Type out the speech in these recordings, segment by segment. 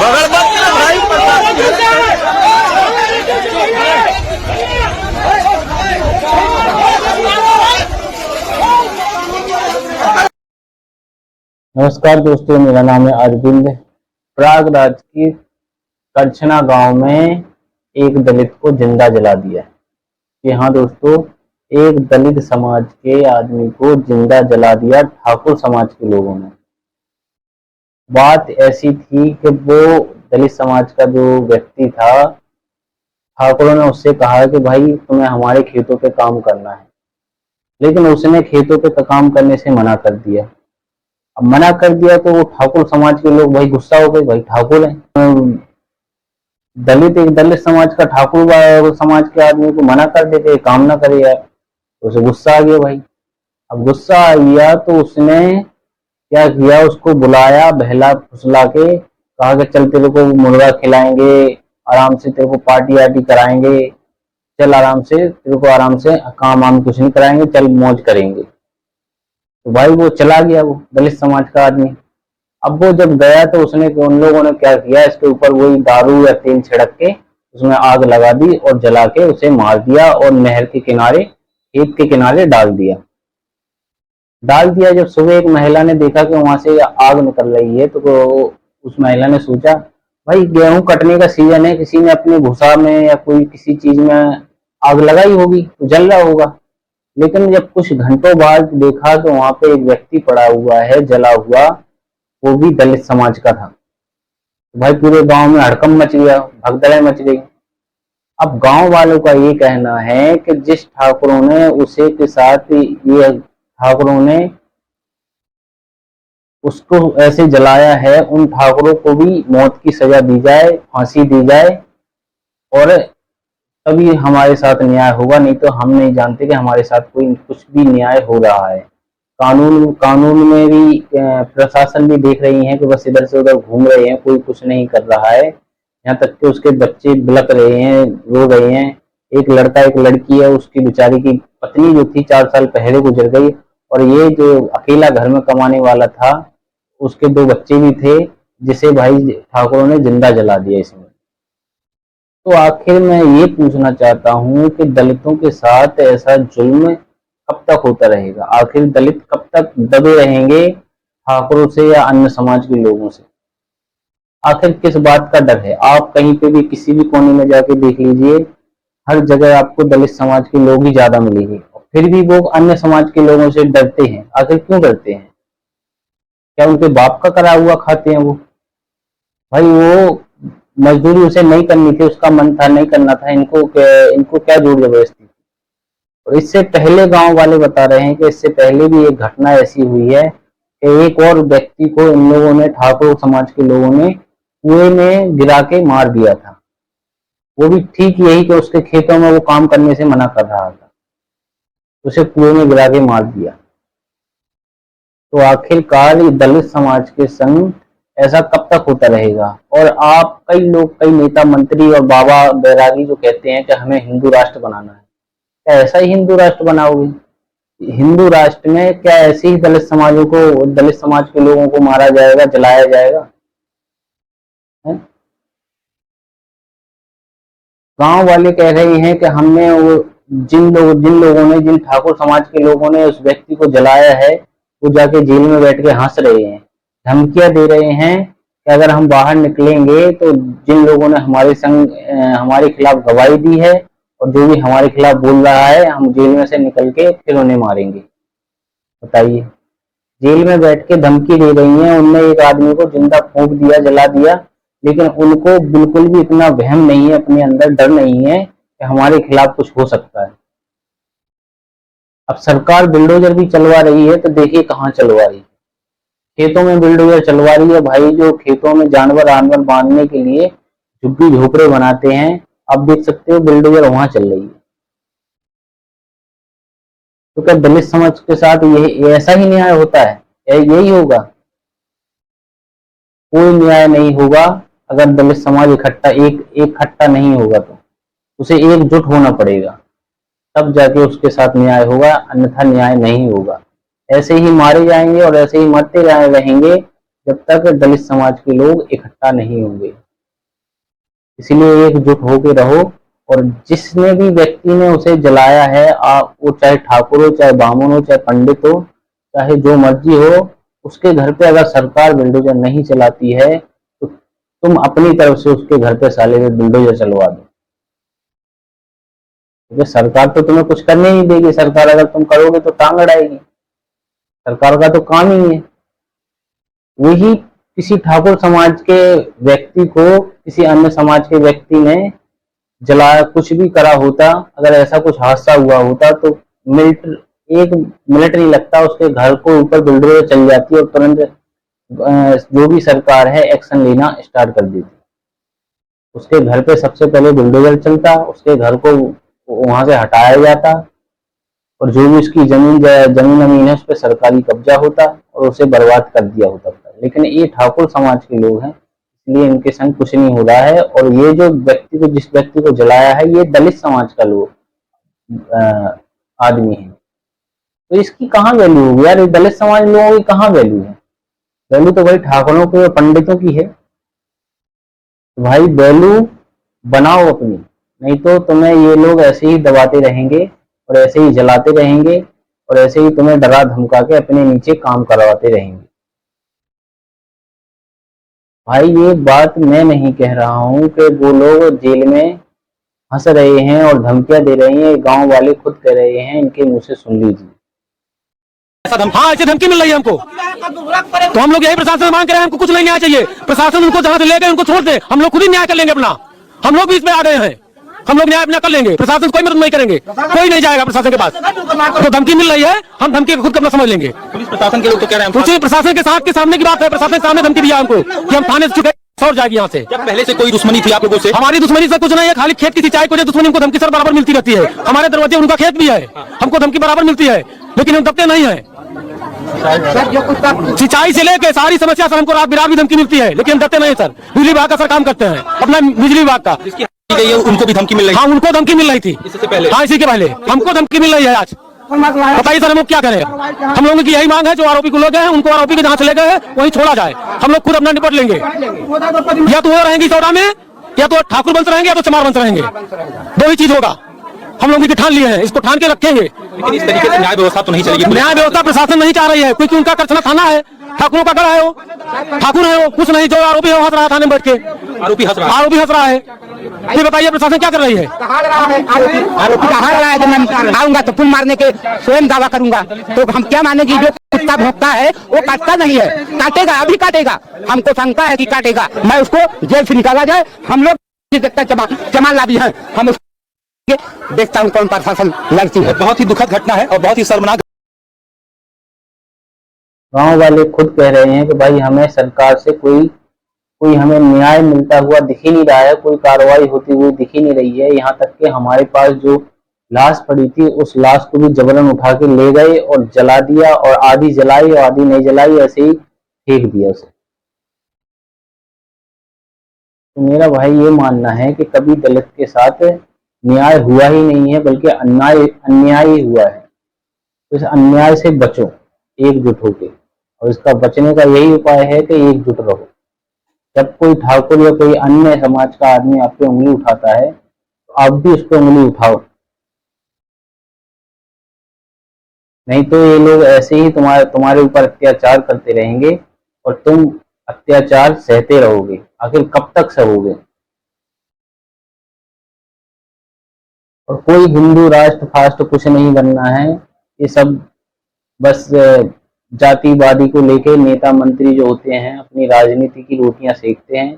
नमस्कार दोस्तों, मेरा नाम है अरविंद। प्रयागराज की करछना गांव में एक दलित को जिंदा जला दिया। कि हाँ दोस्तों, एक दलित समाज के आदमी को जिंदा जला दिया ठाकुर समाज के लोगों ने। बात ऐसी थी कि वो दलित समाज का जो व्यक्ति था, ठाकुरों ने उससे कहा कि भाई तुम्हें हमारे खेतों पे काम करना है, लेकिन उसने खेतों पे काम करने से मना कर दिया। अब मना कर दिया तो वो ठाकुर समाज के लोग भाई गुस्सा हो गए, भाई ठाकुर है, दलित एक दलित समाज का ठाकुर समाज के आदमी को मना कर देते, काम ना करे यार, तो उसे गुस्सा आ गया भाई। अब गुस्सा आ गया तो उसने क्या किया, उसको बुलाया, बहला फुसला के कहा कि चल तेरे को मुर्गा खिलाएंगे, आराम से तेरे को पार्टी वार्टी कराएंगे, चल आराम से, तेरे को आराम से काम वाम कुछ नहीं कराएंगे, चल मौज करेंगे। तो भाई वो चला गया, वो दलित समाज का आदमी। अब वो जब गया तो उसने, उन लोगों ने क्या किया, इसके ऊपर वही दारू या तेल छिड़क के उसमें आग लगा दी और जला के उसे मार दिया और नहर के किनारे, खेत के किनारे डाल दिया। जब सुबह एक महिला ने देखा कि वहां से आग निकल रही है, तो उस महिला ने सोचा भाई गेहूं कटने का सीजन है, किसी ने अपने भूसा में या कोई किसी चीज में आग लगाई होगी तो जल रहा होगा। लेकिन जब कुछ घंटों बाद देखा तो वहां पे एक व्यक्ति पड़ा हुआ है जला हुआ, वो भी दलित समाज का था। तो भाई पूरे गांव में हड़कंप मच गया, भगदड़ मच गई। अब गांव वालों का ये कहना है कि जिस ठाकुरों ने उसे के साथ ये ठाकुरों ने उसको ऐसे जलाया है, उन ठाकुरों को भी मौत की सजा दी जाए, फांसी दी जाए, और तभी हमारे साथ न्याय होगा। नहीं तो हम नहीं जानते कि हमारे साथ कोई कुछ भी न्याय हो रहा है। कानून में भी प्रशासन भी देख रही है कि बस इधर से उधर घूम रहे हैं, कोई कुछ नहीं कर रहा है। यहाँ तक कि उसके बच्चे बिलक रहे हैं, रो रहे हैं। एक लड़का एक लड़की है, उसकी बेचारी की पत्नी जो थी 4 साल पहले गुजर गई, और ये जो अकेला घर में कमाने वाला था, उसके 2 बच्चे भी थे, जिसे भाई ठाकुरों ने जिंदा जला दिया इसमें। तो आखिर मैं ये पूछना चाहता हूँ कि दलितों के साथ ऐसा जुल्म कब तक होता रहेगा? आखिर दलित कब तक दबे रहेंगे ठाकुरों से या अन्य समाज के लोगों से? आखिर किस बात का डर है? आप कहीं पे भी किसी भी कोने में जाके देख लीजिए, हर जगह आपको दलित समाज के लोग ही ज्यादा मिलेंगे, और फिर भी वो अन्य समाज के लोगों से डरते हैं। आखिर क्यों डरते हैं? क्या उनके बाप का करा हुआ खाते हैं वो? भाई वो मजदूरी उसे नहीं करनी थी, उसका मन था नहीं करना था, इनको क्या जोर जबरदस्ती। और इससे पहले गांव वाले बता रहे हैं कि इससे पहले भी एक घटना ऐसी हुई है कि एक और व्यक्ति को इन लोगों ने, ठाकुर समाज के लोगों ने, कुएं में गिरा के मार दिया था। वो भी ठीक यही कि उसके खेतों में वो काम करने से मना कर रहा था, उसे कुएं में गिरा के मार दिया। तो आखिरकार ये दलित समाज के संग ऐसा कब तक होता रहेगा? और आप कई लोग, कई नेता मंत्री और बाबा बैरागी जो कहते हैं कि हमें हिंदू राष्ट्र बनाना है, क्या ऐसा ही हिंदू राष्ट्र बनाओगे? हिंदू राष्ट्र में क्या ऐसे ही दलित समाजों को, दलित समाज के लोगों को मारा जाएगा, जलाया जाएगा? गांव वाले कह रहे हैं कि हमने वो जिन ठाकुर समाज के लोगों ने उस व्यक्ति को जलाया है, वो जाके जेल में बैठ के हंस रहे हैं, धमकियां दे रहे हैं कि अगर हम बाहर निकलेंगे तो जिन लोगों ने हमारे खिलाफ गवाही दी है और जो भी हमारे खिलाफ बोल रहा है, हम जेल में से निकल के फिर उन्हें मारेंगे। बताइए, जेल में बैठ के धमकी दे रही हैं। उनने एक आदमी को जिंदा फूंक दिया, जला दिया, लेकिन उनको बिल्कुल भी इतना वहम नहीं है, अपने अंदर डर नहीं है कि हमारे खिलाफ कुछ हो सकता है। अब सरकार बुलडोजर भी चलवा रही है, तो देखिए कहाँ चलवा रही है। खेतों में बुलडोजर चलवा रही है भाई, जो खेतों में जानवर आनवर बांधने के लिए झुग्गी झोपड़े बनाते हैं, आप देख सकते हो बुलडोजर वहां चल रही है। तो क्या दलित समाज के साथ ये ऐसा ही न्याय होता है? यही होगा? कोई न्याय नहीं होगा अगर दलित समाज इकट्ठा नहीं होगा, तो उसे एकजुट होना पड़ेगा, तब जाके उसके साथ न्याय होगा, अन्यथा न्याय नहीं होगा। ऐसे ही मारे जाएंगे और ऐसे ही मरते रहेंगे जब तक दलित समाज के लोग इकट्ठा नहीं होंगे। इसलिए एकजुट होके रहो, और जिसने भी व्यक्ति ने उसे जलाया है, वो चाहे ठाकुर हो, चाहे बामन हो, चाहे पंडित हो, चाहे जो मर्जी हो, उसके घर पे अगर सरकार बुलडोजर नहीं चलाती है तो तुम अपनी तरफ से उसके घर पे साले में बुलडोजर चलवा दो, क्योंकि सरकार तो तुम्हें कुछ करने नहीं देगी। सरकार अगर तुम करोगे तो टांग अड़ाएगी। सरकार का तो काम ही है। वही किसी ठाकुर समाज के व्यक्ति को किसी अन्य समाज के व्यक्ति ने जलाया, कुछ भी करा होता, अगर ऐसा कुछ हादसा हुआ होता तो एक मिनट नहीं लगता, उसके घर को ऊपर बुलडोजर चल जाती और तुरंत जो भी सरकार है एक्शन लेना स्टार्ट कर देती। उसके घर पे सबसे पहले बुलडोजर चलता, उसके घर को वहां से हटाया जाता, और जो भी उसकी जमीन अमीन है उस पर सरकारी कब्जा होता और उसे बर्बाद कर दिया होता। लेकिन ये ठाकुर समाज के लोग हैं, इसलिए इनके संग कुछ नहीं हो रहा है। और ये जो व्यक्ति को, जिस व्यक्ति को जलाया है, ये दलित समाज का लोग आदमी है, तो इसकी कहाँ वैल्यू होगी यार? दलित समाज लोगों की कहाँ वैल्यू है? वैल्यू तो भाई ठाकुरों की और पंडितों की है। तो भाई वैल्यू बनाओ अपनी, नहीं तो तुम्हें ये लोग ऐसे ही दबाते रहेंगे और ऐसे ही जलाते रहेंगे और ऐसे ही तुम्हें डरा धमका के अपने नीचे काम करवाते रहेंगे। भाई ये बात मैं नहीं कह रहा हूं कि वो लोग जेल में हंस रहे हैं और धमकियां दे रहे हैं, गांव वाले खुद कह रहे हैं, इनके मुंह से सुन लीजिए। हाँ, ऐसे धमकी मिल रही है हमको, तो हम लोग यही प्रशासन से मांग कर रहे हैं, हमको कुछ नहीं न्याय चाहिए। प्रशासन उनको जहां से ले गए उनको छोड़ दे, हम लोग खुद ही न्याय कर लेंगे अपना। हम लोग भी इसमें आ गए हैं, हम लोग न्याय अपना कर लेंगे, प्रशासन कोई मदद नहीं करेंगे, कोई नहीं जाएगा प्रशासन के पास। तो धमकी मिल रही है, हम धमकी खुद अपना समझ लेंगे। पुलिस प्रशासन के लोग तो कह रहे हैं, पुलिस प्रशासन के साथ के सामने की बात है, प्रशासन के सामने धमकी दिया हमको कि हम थाने से चुके छोड़ जाएगी यहाँ से। जब पहले से कोई दुश्मनी थी आप लोगों से? हमारी दुश्मनी से कुछ नहीं है, खाली खेत की सिंचाई को दुश्मनी हमको धमकी सर बराबर मिलती रहती है। हमारे दरवाजे उनका खेत भी है, हमको धमकी बराबर मिलती है, लेकिन हम दबते नहीं है। सिंचाई से लेके सारी समस्या सर हमको रात बिरात भी धमकी मिलती है, लेकिन डरते नहीं सर। बिजली विभाग का सर काम करते हैं, अपना बिजली विभाग का। उनको भी धमकी मिल रही? हाँ, उनको धमकी मिल रही थी इससे पहले? हाँ, इसी के पहले हमको धमकी मिल रही है आज। बताइए सर, हम लोग क्या करें? हम लोगों की यही मांग है, जो आरोपी को लोग हैं उनको आरोपी के जहाँ से ले गए वहीं छोड़ा जाए। हम लोग खुद अपना निपट लेंगे, या तो वो रहेंगे सौदा में, या तो ठाकुर वंश रहेंगे, या तो चमार वंश रहेंगे, दो ही चीज होगा। हम लोग ठान लिए हैं, इसको ठान के रखेंगे। लेकिन इस तरीके से न्याय व्यवस्था तो नहीं चलेगी। न्याय व्यवस्था प्रशासन नहीं चाह रही है, क्योंकि उनका करछना थाना है, ठाकुरों का गढ़ है, वो ठाकुर है, वो कुछ नहीं। जो आरोपी है वो हंस रहा है थाने में बैठ के, आरोपी हंस रहा है। ये बताइए प्रशासन क्या कर रही है? आरोपी कहा रहा है कि मैं आऊंगा तो फूल मारने के स्वयं दावा करूंगा, तो हम क्या मानेंगे? जो कुत्ता भौंकता है वो काटता नहीं है, काटेगा, अभी काटेगा। हमको शंका है कि काटेगा, मैं उसको जेल से निकाला जाए। हम लोग चमार लाभी है, हम देखता हूँ कौन प्रशासन लड़ती है। बहुत ही दुखद घटना है और बहुत ही शर्मनाक। गांव वाले खुद कह रहे हैं कि भाई हमें सरकार से कोई हमें न्याय मिलता हुआ दिख ही नहीं रहा है, कोई कार्रवाई होती हुई दिख ही नहीं रही है। यहाँ तक कि हमारे पास जो लाश पड़ी थी उस लाश को भी जबरन उठा के ले गए और जला दिया, और आधी जलाई और आधी नहीं जलाई, ऐसे ही फेंक दिया उसे। तो मेरा भाई ये मानना है कि कभी दलित के साथ न्याय हुआ ही नहीं है, बल्कि अन्याय ही हुआ है। तो इस अन्याय से बचो एकजुट होके, और इसका बचने का यही उपाय है कि एकजुट रहो। जब कोई ठाकुर या कोई अन्य समाज का आदमी आप पे उंगली उठाता है तो आप भी उस पर उंगली उठाओ, नहीं तो ये लोग ऐसे ही तुम्हारे ऊपर अत्याचार करते रहेंगे और तुम अत्याचार सहते रहोगे। आखिर कब तक सहोगे? और कोई हिंदू राष्ट्र फास्ट कुछ नहीं बनना है। ये सब बस जातिवादी को लेके नेता मंत्री जो होते हैं अपनी राजनीति की रोटियां सेकते हैं,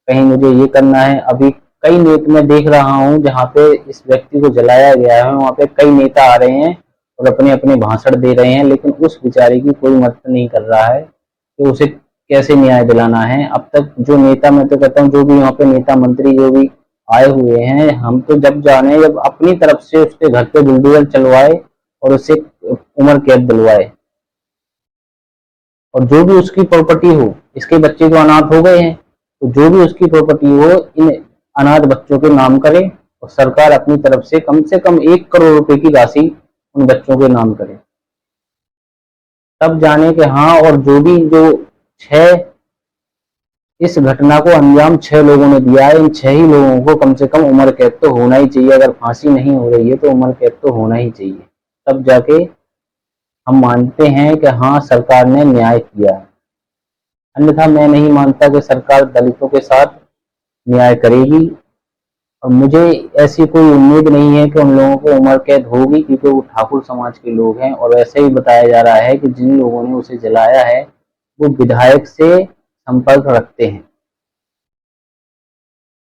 कहीं मुझे ये करना है। अभी कई नेता मैं देख रहा हूं जहां पे इस व्यक्ति को जलाया गया है, वहां पे कई नेता आ रहे हैं और अपने अपने भाषण दे रहे हैं, लेकिन उस बेचारे की कोई मदद नहीं कर रहा है कि उसे कैसे न्याय दिलाना है। अब तक जो नेता, मैं तो कहता हूँ जो भी वहाँ पे नेता मंत्री जो भी आए हुए हैं, हम तो जब अपनी तरफ से उसके घर पे बुलडोजर चलवाए और उससे उम्र कैद दिलवाए, और जो भी उसकी प्रॉपर्टी हो, इसके बच्चे जो अनाथ हो गए हैं तो जो भी उसकी प्रॉपर्टी हो इन अनाथ बच्चों के नाम करे, और सरकार अपनी तरफ से कम 1 करोड़ रुपए की राशि उन बच्चों के नाम करे, तब जाने के हाँ। और जो 6 इस घटना को अंजाम 6 लोगों ने दिया है। इन 6 ही लोगों को कम से कम उम्र कैद तो होना ही चाहिए। अगर फांसी नहीं हो रही है तो उम्र कैद तो होना ही चाहिए, तब जाके हम मानते हैं कि हाँ सरकार ने न्याय किया है। अन्यथा मैं नहीं मानता कि सरकार दलितों के साथ न्याय करेगी, और मुझे ऐसी कोई उम्मीद नहीं है कि उन लोगों को उम्र कैद होगी, क्योंकि वो ठाकुर समाज के लोग हैं। और ऐसे ही बताया जा रहा है कि जिन लोगों ने उसे जलाया है वो विधायक से संपर्क रखते हैं।